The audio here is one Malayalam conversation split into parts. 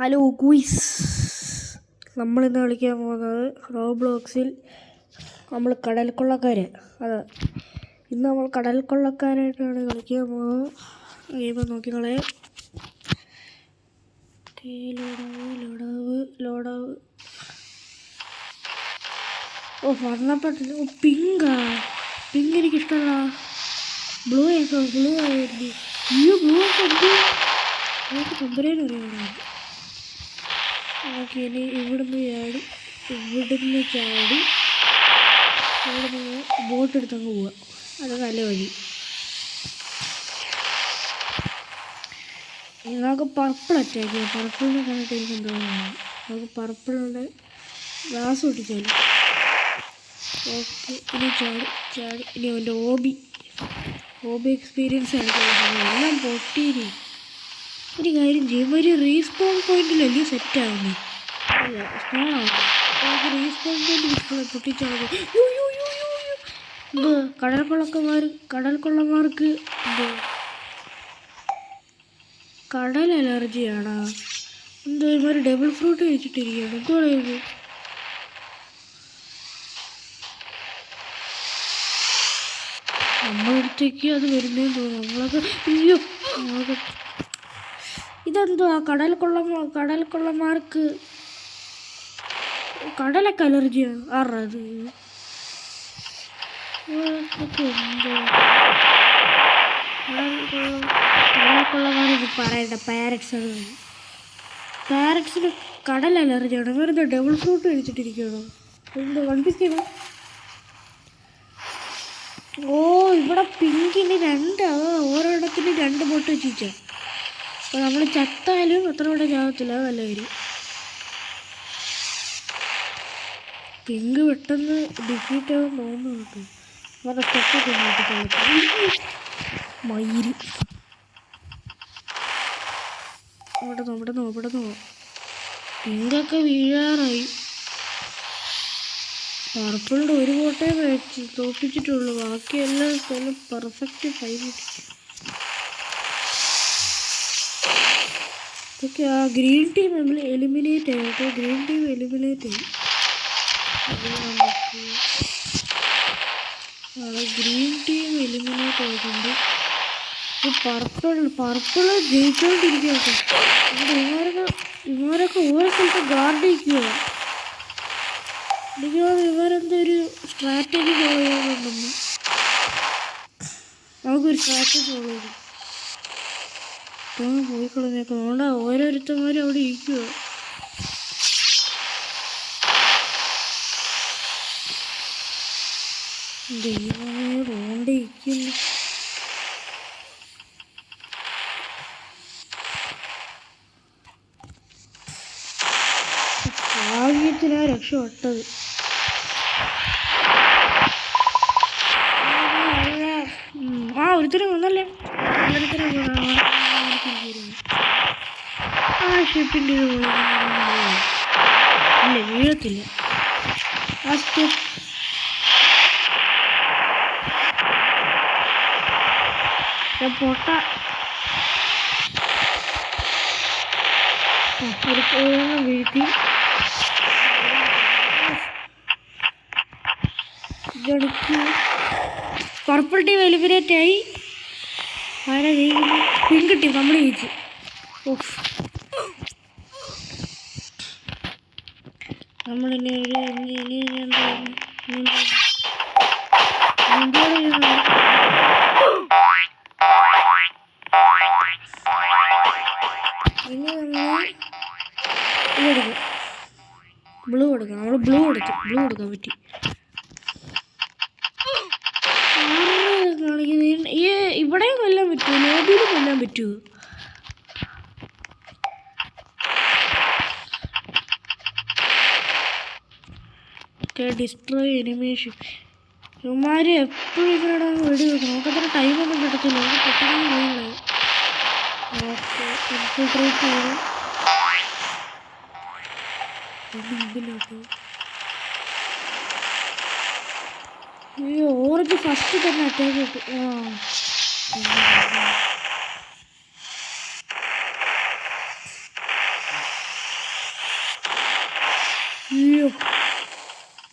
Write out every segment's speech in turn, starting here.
Hello quiz. നമ്മളിന്ന് കളിക്കാൻ പോകുന്നത് റോബ്ലോക്സിൽ നമ്മൾ കടൽ കൊള്ളക്കാർ. അതെ, ഇന്ന് നമ്മൾ കടൽ കൊള്ളക്കാരായിട്ടാണ് കളിക്കാൻ പോകുന്നത്. ഗെയിം നോക്കിക്കളെ. ലോഡാവ്. ഓ വർണ്ണപ്പെട്ടില്ല. ഓ പിങ്ക് എനിക്കിഷ്ടമല്ല. ബ്ലൂ ആയിരുന്നു. ബ്ലൂ ഒക്കെ കമ്പനിയിലറിയാം. ഓക്കെ, ഇനി ഇവിടുന്ന് ചാടി ഇവിടുന്ന് ബോട്ട് എടുത്തങ്ങ് പോവുക. അത് നല്ല വഴി. നമുക്ക് പർപ്പിൾ അറ്റാക്ക് ചെയ്യാം. പർപ്പിളിനെ കണ്ടിട്ട് എനിക്ക് എന്തോ നമുക്ക് പർപ്പിളിൻ്റെ ഗ്ലാസ് പൊട്ടിച്ചാലും. ഓക്കെ, ഇനി ചാടി ഇനി അവൻ്റെ ഓബി എക്സ്പീരിയൻസ് ആയിരിക്കും. എല്ലാം പൊട്ടിയിരി. ഒരു കാര്യം ചെയ്യും, ഒരു റീസ്പോൺ പോയിന്റിലല്ലേ സെറ്റാവുന്നത്. അല്ല, സ്പോണാവും. നമുക്ക് റീസ്പോൺ പോയിന്റ് കിട്ടുമ്പോൾ പൊട്ടിച്ചാൽ മതി. എന്തോ കടൽ കൊള്ളമാർക്ക് എന്തോ കടൽ അലർജിയാണോ എന്തോ? ഇവര് ഡബിൾ ഫ്രൂട്ട് കഴിച്ചിട്ടിരിക്കുകയാണ്. എന്തോ പറയുന്നത്? നമ്മളടുത്തേക്ക് അത് വരുന്നതെന്ന് തോന്നുന്നു. നമ്മളൊക്കെ ഇതെന്തോ കടൽ കൊള്ളമാർക്ക് കടലൊക്കെ അലർജിയാണ്. ആറത് കടൽക്കൊള്ളമാർക്ക് പറയണ്ട. പാരറ്റ്സിന് കടൽ അലർജിയാണ്. വേറെന്തോ ഡബിൾ ഫ്രൂട്ട് കഴിച്ചിട്ടിരിക്കുകയാണോ? എന്തോ കൺഫ്യൂസ്. ഓ, ഇവിടെ പിങ്കിന് ഓരോയിടത്തിന് 2 ബോട്ട് വെച്ചിട്ടാ. അപ്പോൾ നമ്മൾ ചത്താലും അത്ര കൂടെ ചാകത്തില്ല. നല്ല കാര്യം. പിങ്ക് പെട്ടെന്ന് ഡിഫീറ്റ് ആവാൻ തോന്നുന്നു കേട്ടോ. അവരുടെ സ്റ്റെപ്പൊക്കെ മയില് അവിടെ നിന്ന് പിങ്കൊക്കെ വീഴാറായി. പർപ്പിളിൻ്റെ ഒരു ബോട്ടേ തോപ്പിച്ചിട്ടുള്ളൂ. ബാക്കിയെല്ലാം സ്ഥലം പെർഫെക്റ്റ് ഫൈനിട്ട്. ഇതൊക്കെ ആ ഗ്രീൻ ടീം എലിമിനേറ്റ് ആയി കേട്ടോ. ഗ്രീൻ ടീം എലിമിനേറ്റ് ആയി. ഗ്രീൻ ടീം എലിമിനേറ്റ് ആയിട്ടുണ്ട്. പർപ്പിള് ജയിച്ചോണ്ടിരിക്കുക കേട്ടോ. ഇവരൊക്കെ ഓരോ സ്ഥലത്ത് ഗാർഡ് വയ്ക്കുക. ഇവരെന്തോ ഒരു സ്ട്രാറ്റജി ഫോളോ ചെയ്യാനുണ്ടെന്ന്. നമുക്കൊരു സ്ട്രാറ്റജി ഫോളോ ചെയ്തു പോയിക്കളഞ്ഞേക്കാം. അതുകൊണ്ട് ഓരോരുത്തന്മാരും അവിടെ ഇരിക്കുക. ദൈവമേ, റോണ്ടിരിക്കുന്നു. ഭാഗ്യത്തിനാ രക്ഷപ്പെട്ടത്. ഒരുത്തരം വന്നല്ലേ. ഷിപ്പിൻ്റെ ഇല്ല, വീഴത്തില്ല. ആ സ്റ്റെപ്പ് പൊട്ട വീഴ്ത്തി. പർപ്പിൾ ടീം എലിമിനേറ്റ് ആയി. ആരാ ജയിക്കുന്നത്? Pink team. നമ്മൾ ജയിച്ചു. നമ്മളിനി ബ്ലൂ എടുക്കണം. നമ്മൾ ബ്ലൂ എടുക്കാൻ പറ്റി. ഇവിടെയും കൊല്ലാൻ പറ്റുമോ? ലോബിയിലും കൊല്ലാൻ പറ്റുമോ? Destroy animation. ഇവന്മാര് എപ്പോഴും ഇവരുടെ വെടി വെക്കണം. നമുക്കത്ര ടൈമൊന്നും കിട്ടത്തില്ല. പെട്ടെന്ന് പോയി. ഓക്കെ, ഇൻഫിൽട്രേറ്റ് ചെയ്തു. ഓറഞ്ച് ഫസ്റ്റ് തന്നെ അറ്റാക്ക് കിട്ടും.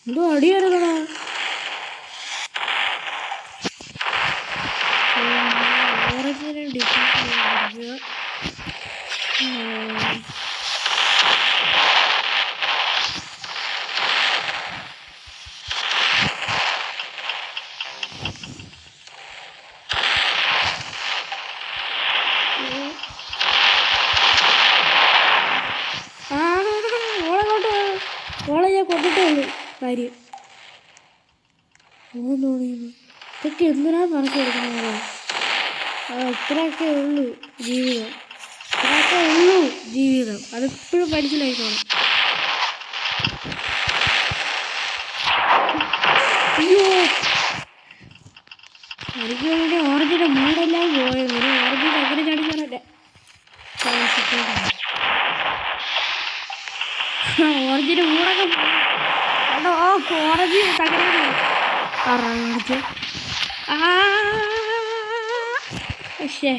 എന്തോ അടിയായിരുന്നടാ. ഓറഞ്ചിനെ ഡിഫീറ്റ് ചെയ്യാൻ ഓളെ ഞാൻ കൊണ്ടിട്ടേ ഉള്ളൂ കാര്യം. ഇതൊക്കെ എന്തിനാ പറഞ്ഞു കൊടുക്കുന്നത്? ഇത്രയൊക്കെ ഉള്ളൂ ജീവിതം, ഇത്രയൊക്കെ ഉള്ളൂ ജീവിതം. അതെപ്പോഴും മനസ്സിലായിക്കോണം. അയ്യോ, എനിക്ക് വേണ്ടി ഓറഞ്ചിൻ്റെ മൂടെല്ലാം പോയത്. ഓറഞ്ചിൻ്റെ അങ്ങനെ ചാടിക്കാറല്ലേ ഓറഞ്ചിൻ്റെ മൂടൊക്കെ കേട്ടോ. ഓറഞ്ച് തകരാറ് കാണിച്ച്. പക്ഷേ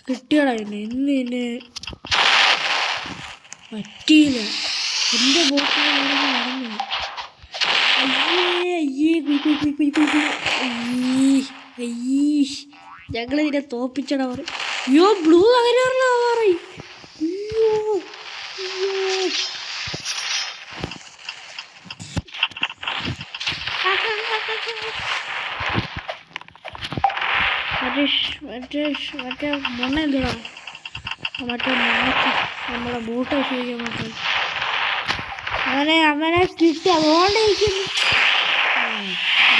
കിട്ടിയടാ എന്നെ പറ്റിയില്ല. എൻ്റെ ബോട്ട് നടന്നു. ഞങ്ങളിതിനെ തോപ്പിച്ചടാ പറയും. അയ്യോ ബ്ലൂ തകരാറില്ല പറയും. മറ്റേ മണ്ണ എന്തുടാ, മറ്റേ മണ്ണക്ക് നമ്മളെ ബോട്ട് ഉപയോഗിക്കാൻ പറ്റും. അവനെ കിട്ടി. അതുകൊണ്ടിരിക്കുന്നു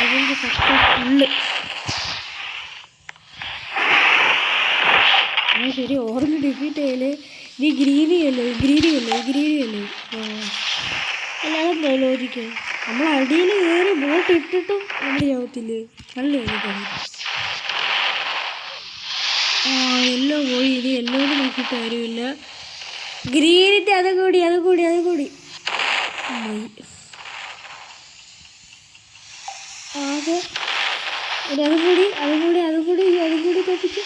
അതിൻ്റെ ഫുള്ള്. ശരി, ഓറഞ്ച് ഡിഫീറ്റ് ചെയ്യല്. ഇനി ഗ്രീനിയല്ലേ അല്ലാതെ ലോജിക്ക്. നമ്മൾ അടിയിൽ കയറി ബോട്ട് ഇട്ടിട്ടും നമ്മൾ ചാവത്തില്ലേ? നല്ല എല്ലോ പോയി. ഇനി എല്ലോട് നോക്കിയിട്ട് കാര്യമില്ല. ഗ്രീനിൻ്റെ അത് കൂടി അത് കൂടി തോപ്പിച്ചു.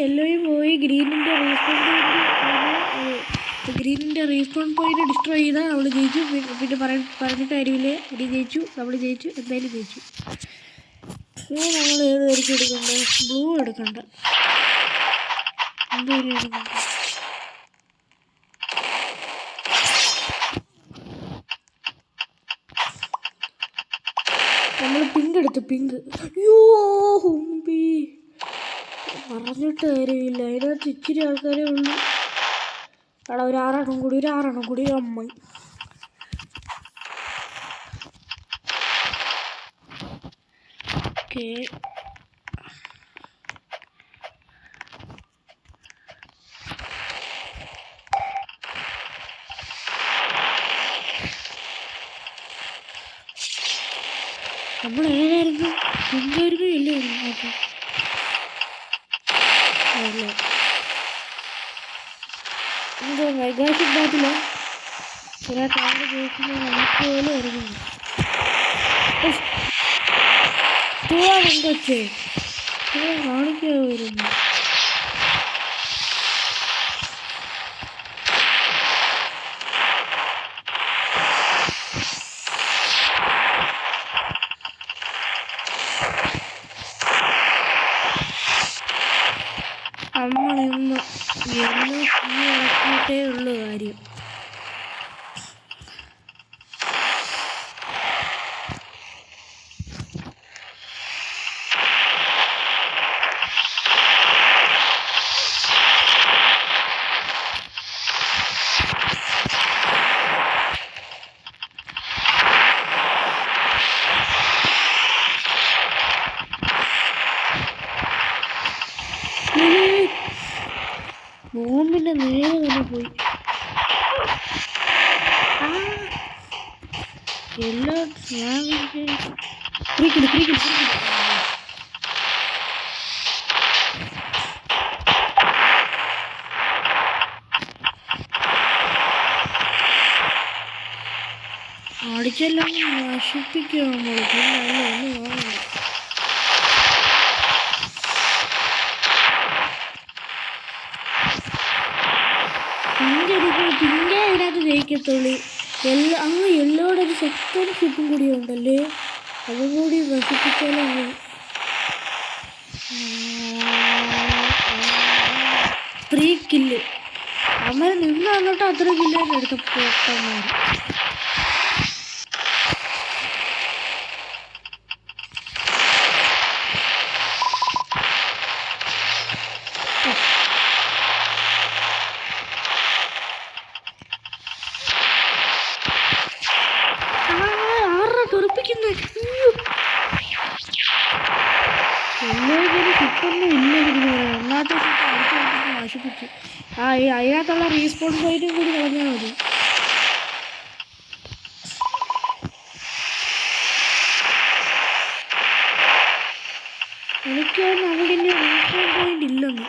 എല്ലോയും പോയി. ഗ്രീനിൻ്റെ റീസ്പോൺ പോയിന്റ് ഡിസ്ട്രോയ് ചെയ്താൽ അവൾ ജയിച്ചു. പിന്നെ പറഞ്ഞിട്ട് കാര്യമില്ലേ, ഇനി ജയിച്ചു, നമ്മൾ ജയിച്ചു, എന്തായാലും ജയിച്ചു. നമ്മൾ ഏത് വരയ്ക്കും എടുക്കണ്ട? ബ്ലൂ എടുക്കണ്ട, എന്തായാലും എടുക്കണ്ട. നമ്മൾ പിങ്ക് എടുത്തു. അയ്യോ ഹുമ്പി, പറഞ്ഞിട്ട് കാര്യമില്ല. അതിനകത്ത് ഇച്ചിരി ആൾക്കാരേ ഉള്ളൂ. അവിടെ ഒരു ആറെണ്ണം കൂടി അമ്മ. ഓക്കെ, നമ്മൾ ഏതായിരുന്നു? പിങ്കായിരുന്നു ഇല്ലായിരുന്നു. എന്തോ മെഗാഷിപ്പാത്തില്ല ചില കാര്യം ചോദിക്കുമ്പോൾ നമുക്ക് പോലും അറിയുന്നു. കൊച്ചേ കാണിക്കാതെ വരുന്നു. നമ്മളിന്ന് ഇറക്കിയിട്ടേ ഉള്ളു കാര്യം. ബോംബിന്റെ നേരെ തന്നെ പോയി. എല്ലാ അടിച്ചെല്ലാം നശിപ്പിക്കുക നമ്മൾ. പിന്നെ അല്ല ഒന്നും കാണണ്ട. പിങ്കെ ഇതിനകത്ത് ജയിക്കത്തുള്ളൂ. അങ്ങ് എല്ലോടെ ഒരു സെക്കൻഡ് ഷിപ്പും കൂടി ഉണ്ടല്ലേ, അതും കൂടി നശിപ്പിച്ചാലും 3 കില്ല്. അവൻ നിന്ന് വന്നിട്ട് അത്ര കില്ലാണ് എടുത്ത പൊട്ടന്മാർ. നശിപ്പിച്ചു. അതിനകത്തുള്ള റീസ്പോൺ പോയിന്റും കൂടി കളഞ്ഞാൽ മതി. എനിക്കൊന്നും അവിടെ റീസ്പോൺ പോയിന്റ് ഇല്ലെന്ന്.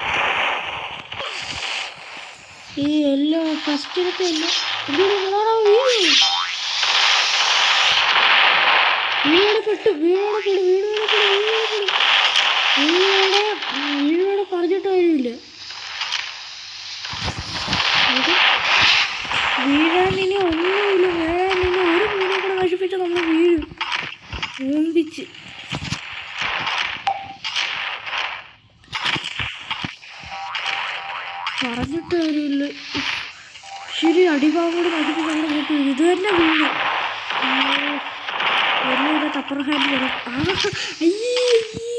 ഈ എല്ലോ ഫസ്റ്റിലത്തെ എല്ലോ വീടോടെ പറഞ്ഞിട്ട് കാര്യമില്ല. വീഴാനിന് ഒന്നുമില്ല. വീഴാനിന് ഒരു വീടിനെ കൂടെ നശിപ്പിച്ച് നമ്മൾ വീഴും. ഓമ്പിച്ച് പറഞ്ഞിട്ട് കാര്യമില്ല. ശരി, അടിഭാഗോട് നശിപ്പിച്ച് നമ്മൾ കേട്ട് വീഴും. ഇത് തന്നെ വീഴും. എല്ലാം ഇതൊക്കെ അപ്പർ ഹാൻഡ് വരും.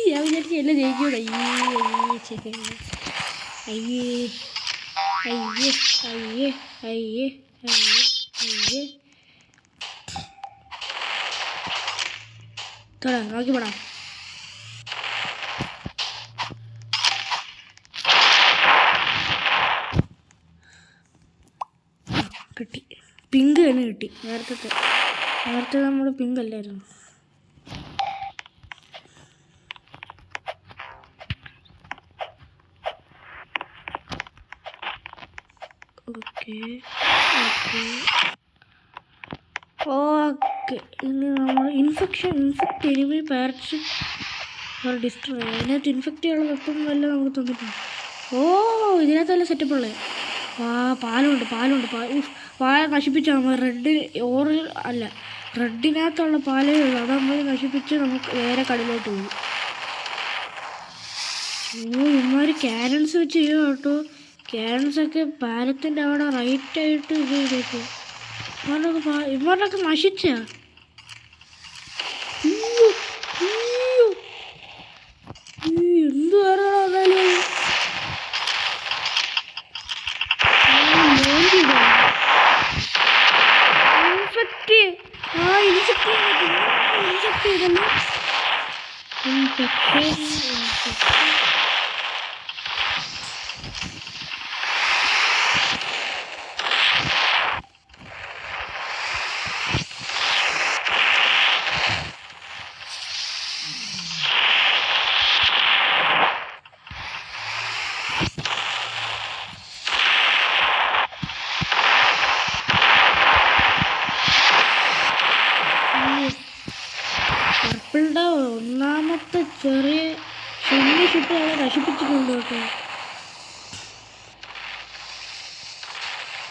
ഞാൻ വിചാരിച്ച് എല്ലാം ജയിക്കൂടെ. നോക്കി പോടാ. കിട്ടി, പിങ്ക് തന്നെ കിട്ടി. നേരത്തെ നമ്മൾ പിങ്ക് അല്ലായിരുന്നു. ഓക്കെ, ഇനി നമ്മൾ ഇൻഫെക്റ്റ് എനിമി പാരച്ച് ഡിസ്ട്രോയ്. അതിനകത്ത് ഇൻഫെക്റ്റ് ചെയ്യാനുള്ള വെപ്പം വല്ലതും നമുക്ക് തന്നിട്ടുണ്ട്. ഇതിനകത്തല്ല സെറ്റപ്പുള്ളത്. പാലുണ്ട്. പാല നശിപ്പിച്ചാൽ റെഡ് റെഡിനകത്തുള്ള പാലേ ഉള്ളൂ. അത് നമ്മൾ നശിപ്പിച്ച് നമുക്ക് വേറെ കടലിലോട്ട് പോകും. ഇവന്മാർ ക്യാരൻസ് വെച്ച് ചെയ്യുക കേട്ടോ. ക്യാരൻസൊക്കെ പാലത്തിൻ്റെ അവിടെ റൈറ്റായിട്ട് ഇത് ചെയ്തേക്കും. ഇവന്മാരൊക്കെ നശിച്ച എന്ത് പറയാനാലും പർപ്പിളുടെ ഒന്നാമത്തെ ചെറിയ ഷിപ്പ് അവളെ നശിപ്പിച്ചിട്ടുണ്ട് കേട്ടോ.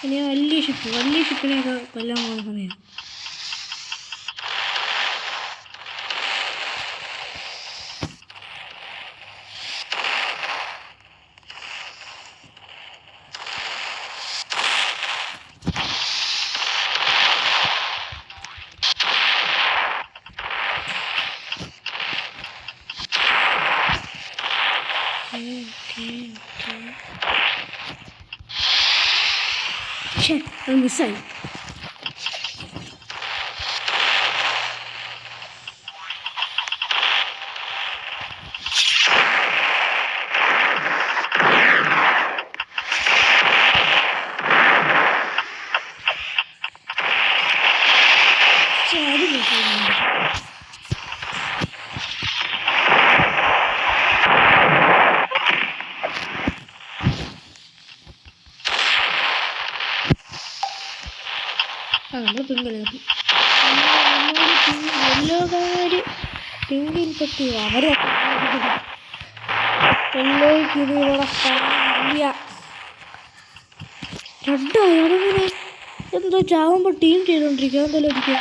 ഇനി വലിയ ഷിപ്പിനെയൊക്കെ കൊല്ലാൻ പോകുന്ന സമയം. അത് മിസ്സായി. നമ്മൾ പിങ്ക് യെല്ലോക്കാര് പിങ്ക് ഇൻഫെക്റ്റീവ് അവർ യെല്ലോയ്ക്ക് ഇത് ഇവിടെ സ്ഥലമില്ല. റെഡായി അതെങ്ങനെ എന്തോ ചാവുമ്പോൾ ടീം ചെയ്തോണ്ടിരിക്കുക എന്തായാലും ഇരിക്കുക.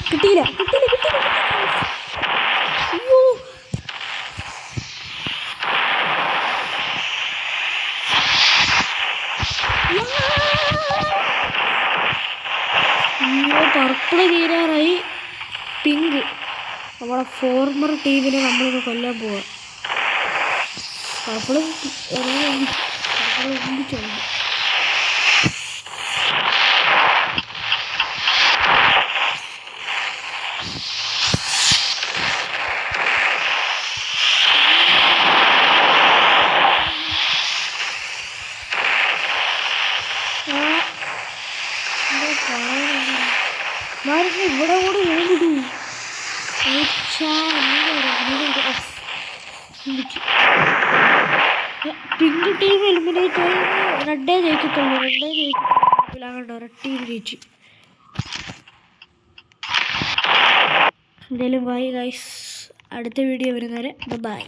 കിട്ടിയില്ല. അയ്യോ പർപ്പിള് തീരാറായി. പിങ്ക് നമ്മളെ ഫോർമർ ടീമിനെ നമ്മളിന്ന് കൊല്ലാൻ പോവാം. പർപ്പിള് ഒന്നിച്ചു ഇവിടെ കൂടെ വേണ്ടിട്ടു പിങ്ക് ടീം എലിമിനേറ്റ് ആയി. റെഡേ ജയിക്കത്തുള്ളൂ. റെഡ് ടീം ജയിച്ചു. എന്തായാലും ബൈ ഗൈസ്, അടുത്ത വീഡിയോ വരുന്നവരെ ബൈ.